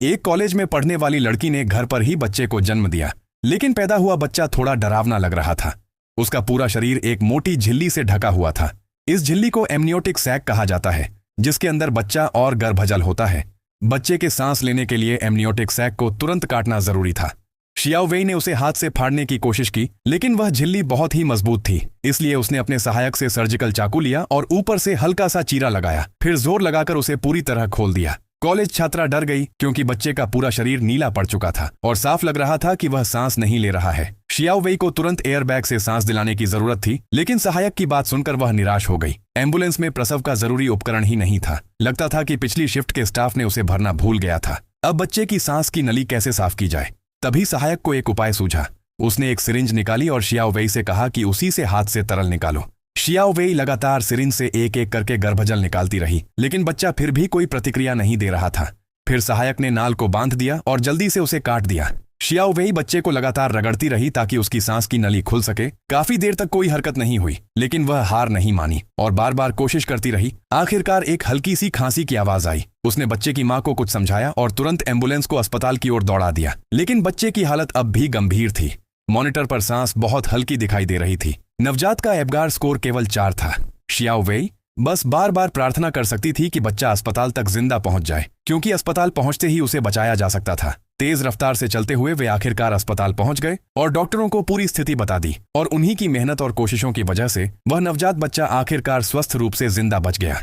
एक कॉलेज में पढ़ने वाली लड़की ने घर पर ही बच्चे को जन्म दिया, लेकिन पैदा हुआ बच्चा थोड़ा डरावना लग रहा था। उसका पूरा शरीर एक मोटी झिल्ली से ढका हुआ था। इस झिल्ली को एमनियोटिक सैक कहा जाता है, जिसके अंदर बच्चा और गर्भजल होता है। बच्चे के सांस लेने के लिए एमनियोटिक सैक को तुरंत काटना जरूरी था। शियाओ वेई ने उसे हाथ से फाड़ने की कोशिश की, लेकिन वह झिल्ली बहुत ही मजबूत थी, इसलिए उसने अपने सहायक से सर्जिकल चाकू लिया और ऊपर से हल्का सा चीरा लगाया, फिर जोर लगाकर उसे पूरी तरह खोल दिया। कॉलेज छात्रा डर गई, क्योंकि बच्चे का पूरा शरीर नीला पड़ चुका था और साफ लग रहा था कि वह सांस नहीं ले रहा है। शियाओ वेई को तुरंत एयरबैग से सांस दिलाने की जरूरत थी, लेकिन सहायक की बात सुनकर वह निराश हो गई। एम्बुलेंस में प्रसव का जरूरी उपकरण ही नहीं था। लगता था कि पिछली शिफ्ट के स्टाफ ने उसे भरना भूल गया था। अब बच्चे की सांस की नली कैसे साफ की जाए? तभी सहायक को एक उपाय सूझा। उसने एक सिरिंज निकाली और शियाओ वेई से कहा कि उसी से हाथ से तरल निकालो। शियाओ वेई लगातार सिरिंज से एक एक करके गर्भजल निकालती रही, लेकिन बच्चा फिर भी कोई प्रतिक्रिया नहीं दे रहा था। फिर सहायक ने नाल को बांध दिया और जल्दी से उसे काट दिया। शियाओ वेई बच्चे को लगातार रगड़ती रही ताकि उसकी सांस की नली खुल सके। काफी देर तक कोई हरकत नहीं हुई, लेकिन वह हार नहीं मानी और बार बार कोशिश करती रही। आखिरकार एक हल्की सी खांसी की आवाज आई। उसने बच्चे की मां को कुछ समझाया और तुरंत एम्बुलेंस को अस्पताल की ओर दौड़ा दिया, लेकिन बच्चे की हालत अब भी गंभीर थी। मॉनिटर पर सांस बहुत हल्की दिखाई दे रही थी। नवजात का एबगार स्कोर केवल 4 था। शियाओ वेई बस बार बार प्रार्थना कर सकती थी कि बच्चा अस्पताल तक जिंदा पहुंच जाए, क्योंकि अस्पताल पहुंचते ही उसे बचाया जा सकता था। तेज रफ्तार से चलते हुए वे आखिरकार अस्पताल पहुंच गए और डॉक्टरों को पूरी स्थिति बता दी, और उन्हीं की मेहनत और कोशिशों की वजह से वह नवजात बच्चा आखिरकार स्वस्थ रूप से जिंदा बच गया।